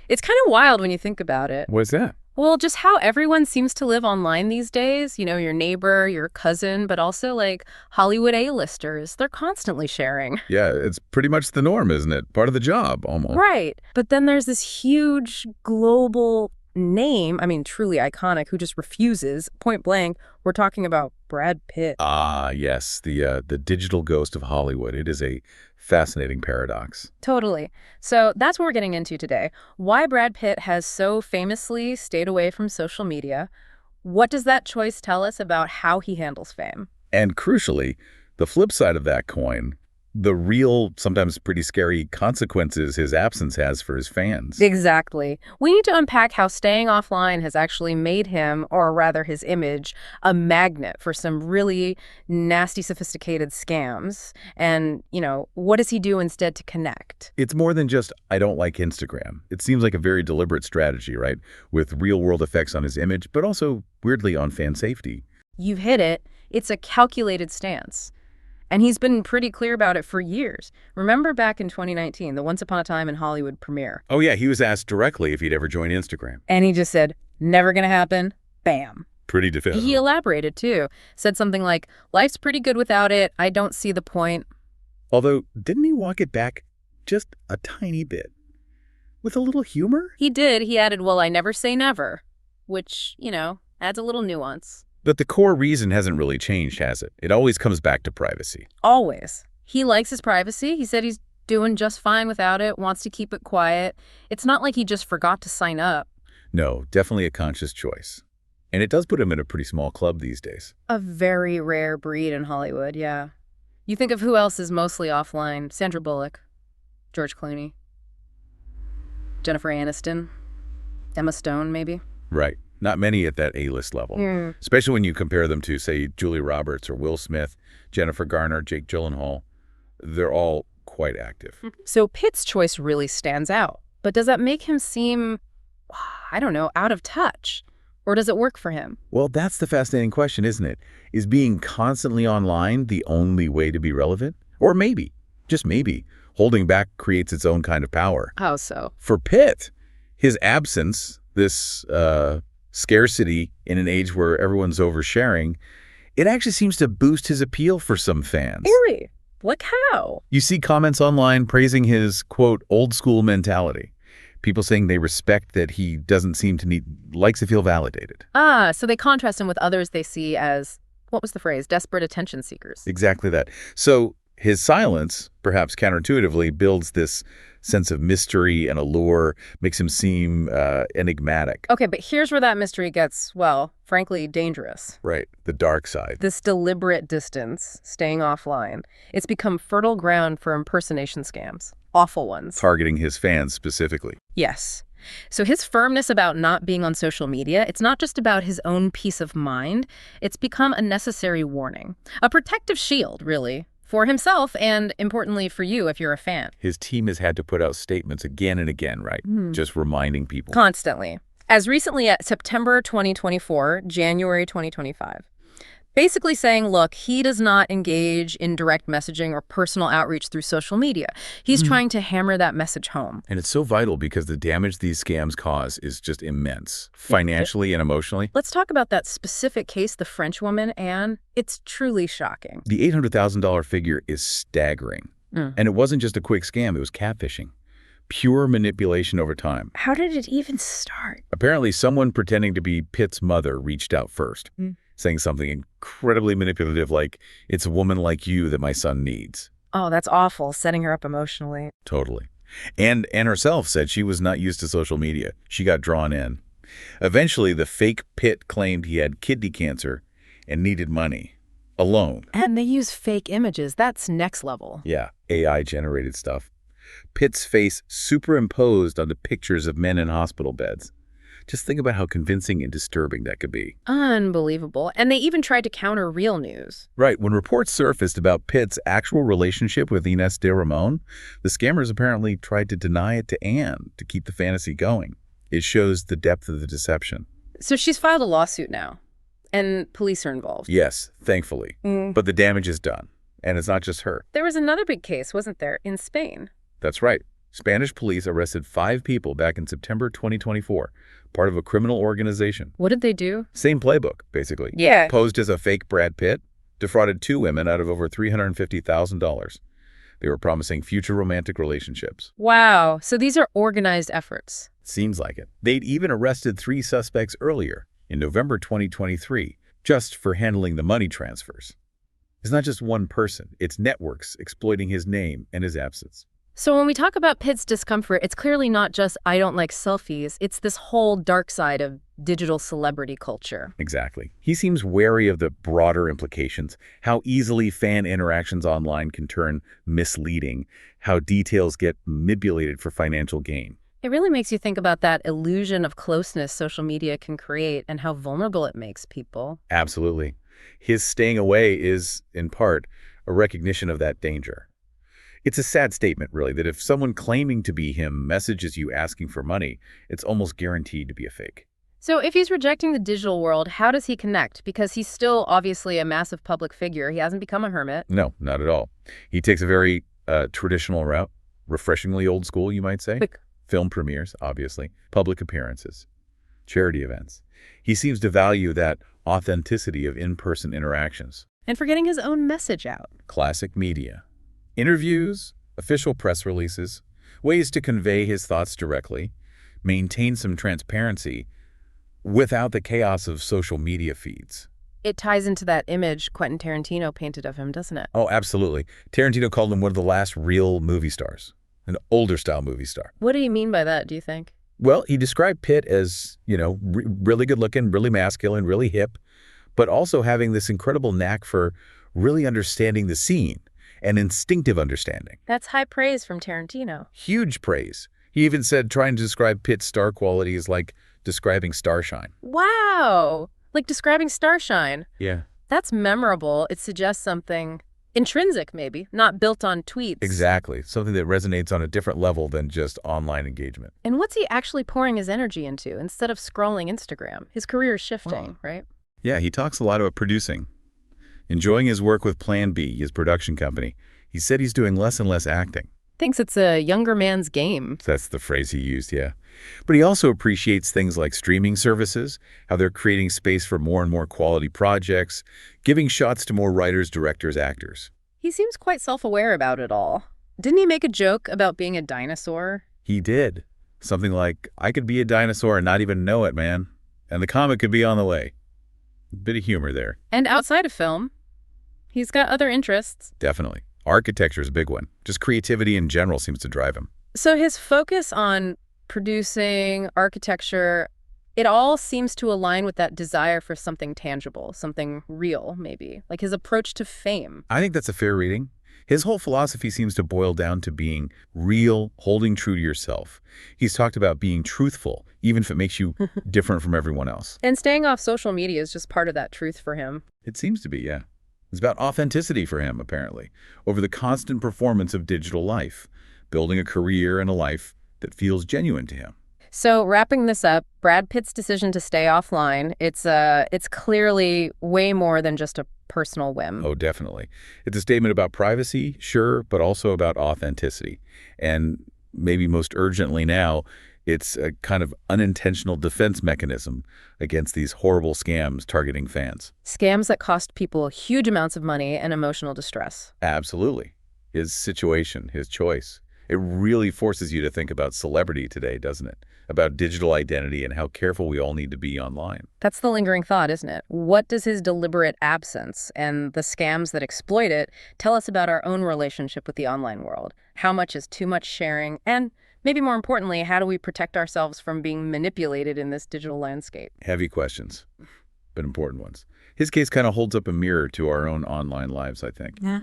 It's kind of wild when you think about it. What's that? Well, just how everyone seems to live online these days. You know, your neighbor, your cousin, but also like Hollywood A-listers. They're constantly sharing. Yeah, it's pretty much the norm, isn't it? Part of the job, almost. Right. But then there's this huge global name, I mean, truly iconic, who just refuses, point blank. We're talking about Brad Pitt. Ah, yes, the digital ghost of Hollywood. It is a fascinating paradox. Totally. So that's what we're getting into today. Why Brad Pitt has so famously stayed away from social media. What does that choice tell us about how he handles fame? And crucially, the flip side of that coin, the real, sometimes pretty scary consequences his absence has for his fans. Exactly. We need to unpack how staying offline has actually made him, or rather his image, a magnet for some really nasty, sophisticated scams. And, you know, what does he do instead to connect? It's more than just, I don't like Instagram. It seems like a very deliberate strategy, right? With real-world effects on his image, but also, weirdly, on fan safety. You've hit it. It's a calculated stance. And he's been pretty clear about it for years. Remember back in 2019, the Once Upon a Time in Hollywood premiere? Oh, yeah, he was asked directly if he'd ever join Instagram. And he just said, never gonna happen. Bam. Pretty definitive. He elaborated, too. Said something like, life's pretty good without it. I don't see the point. Although, didn't he walk it back just a tiny bit? With a little humor? He did. He added, well, I never say never. Which, you know, adds a little nuance. But the core reason hasn't really changed, has it? It always comes back to privacy. Always. He likes his privacy. He said he's doing just fine without it, wants to keep it quiet. It's not like he just forgot to sign up. No, definitely a conscious choice. And it does put him in a pretty small club these days. A very rare breed in Hollywood, yeah. You think of who else is mostly offline. Sandra Bullock, George Clooney, Jennifer Aniston, Emma Stone, maybe. Right. Not many at that A-list level, especially when you compare them to, say, Julia Roberts or Will Smith, Jennifer Garner, Jake Gyllenhaal. They're all quite active. So Pitt's choice really stands out. But does that make him seem, I don't know, out of touch? Or does it work for him? Well, that's the fascinating question, isn't it? Is being constantly online the only way to be relevant? Or maybe, just maybe, holding back creates its own kind of power. How so? For Pitt, his absence, this scarcity in an age where everyone's oversharing, it actually seems to boost his appeal for some fans. Really? Like how? You see comments online praising his, quote, old school mentality. People saying they respect that he doesn't seem to likes to feel validated. Ah, so they contrast him with others they see as, what was the phrase, desperate attention seekers. Exactly that. So his silence, perhaps counterintuitively, builds this sense of mystery and allure, makes him seem enigmatic. Okay, but here's where that mystery gets, well, frankly, dangerous. Right, the dark side. This deliberate distance, staying offline, it's become fertile ground for impersonation scams. Awful ones. Targeting his fans specifically. Yes. So his firmness about not being on social media, it's not just about his own peace of mind. It's become a necessary warning. A protective shield, really. For himself and, importantly, for you if you're a fan. His team has had to put out statements again and again, right? Just reminding people. Constantly. As recently as September 2024, January 2025. Basically saying, look, he does not engage in direct messaging or personal outreach through social media. He's trying to hammer that message home. And it's so vital because the damage these scams cause is just immense, financially and emotionally. Let's talk about that specific case, the French woman, Anne. It's truly shocking. The $800,000 figure is staggering. And it wasn't just a quick scam, it was catfishing. Pure manipulation over time. How did it even start? Apparently, someone pretending to be Pitt's mother reached out first, saying something incredibly manipulative like, it's a woman like you that my son needs. Oh, that's awful, setting her up emotionally. Totally. And herself said she was not used to social media. She got drawn in. Eventually, the fake Pitt claimed he had kidney cancer and needed money. Alone. And they use fake images. That's next level. Yeah, AI-generated stuff. Pitt's face superimposed onto pictures of men in hospital beds. Just think about how convincing and disturbing that could be. Unbelievable. And they even tried to counter real news. Right. When reports surfaced about Pitt's actual relationship with Ines de Ramon, the scammers apparently tried to deny it to Anne to keep the fantasy going. It shows the depth of the deception. So she's filed a lawsuit now, and police are involved. Yes, thankfully. But the damage is done. And it's not just her. There was another big case, wasn't there, in Spain? That's right. Spanish police arrested 5 people back in September 2024, part of a criminal organization. What did they do? Same playbook, basically. Yeah. Posed as a fake Brad Pitt, defrauded 2 women out of over $350,000. They were promising future romantic relationships. Wow. So these are organized efforts. Seems like it. They'd even arrested 3 suspects earlier, in November 2023, just for handling the money transfers. It's not just one person, it's networks exploiting his name and his absence. So when we talk about Pitt's discomfort, it's clearly not just I don't like selfies. It's this whole dark side of digital celebrity culture. Exactly. He seems wary of the broader implications, how easily fan interactions online can turn misleading, how details get manipulated for financial gain. It really makes you think about that illusion of closeness social media can create and how vulnerable it makes people. Absolutely. His staying away is, in part, a recognition of that danger. It's a sad statement, really, that if someone claiming to be him messages you asking for money, it's almost guaranteed to be a fake. So if he's rejecting the digital world, how does he connect? Because he's still obviously a massive public figure. He hasn't become a hermit. No, not at all. He takes a very traditional route, refreshingly old school, you might say. Film premieres, obviously, public appearances, charity events. He seems to value that authenticity of in-person interactions. And for getting his own message out. Classic media. Interviews, official press releases, ways to convey his thoughts directly, maintain some transparency without the chaos of social media feeds. It ties into that image Quentin Tarantino painted of him, doesn't it? Oh, absolutely. Tarantino called him one of the last real movie stars, an older style movie star. What do you mean by that, do you think? Well, he described Pitt as, really good looking, really masculine, really hip, but also having this incredible knack for really understanding the scene. An instinctive understanding. That's high praise from Tarantino. Huge praise. He even said trying to describe Pitt's star quality is like describing starshine. Wow! Like describing starshine. Yeah. That's memorable. It suggests something intrinsic, maybe, not built on tweets. Exactly. Something that resonates on a different level than just online engagement. And what's he actually pouring his energy into instead of scrolling Instagram? His career is shifting, right? Yeah, he talks a lot about producing. Enjoying his work with Plan B, his production company. He said he's doing less and less acting. Thinks it's a younger man's game. That's the phrase he used, yeah. But he also appreciates things like streaming services, how they're creating space for more and more quality projects, giving shots to more writers, directors, actors. He seems quite self-aware about it all. Didn't he make a joke about being a dinosaur? He did. Something like, I could be a dinosaur and not even know it, man. And the comet could be on the way. A bit of humor there. And outside of film, he's got other interests. Definitely. Architecture is a big one. Just creativity in general seems to drive him. So his focus on producing, architecture, it all seems to align with that desire for something tangible, something real, maybe. Like his approach to fame. I think that's a fair reading. His whole philosophy seems to boil down to being real, holding true to yourself. He's talked about being truthful, even if it makes you different from everyone else. And staying off social media is just part of that truth for him. It seems to be, yeah. It's about authenticity for him, apparently, over the constant performance of digital life, building a career and a life that feels genuine to him. So wrapping this up, Brad Pitt's decision to stay offline, it's clearly way more than just a personal whim. Oh, definitely. It's a statement about privacy, sure, but also about authenticity. And maybe most urgently now, it's a kind of unintentional defense mechanism against these horrible scams targeting fans. Scams that cost people huge amounts of money and emotional distress. Absolutely. His situation, his choice. It really forces you to think about celebrity today, doesn't it? About digital identity and how careful we all need to be online. That's the lingering thought, isn't it? What does his deliberate absence and the scams that exploit it tell us about our own relationship with the online world? How much is too much sharing? And maybe more importantly, how do we protect ourselves from being manipulated in this digital landscape? Heavy questions, but important ones. His case kind of holds up a mirror to our own online lives, I think. Yeah.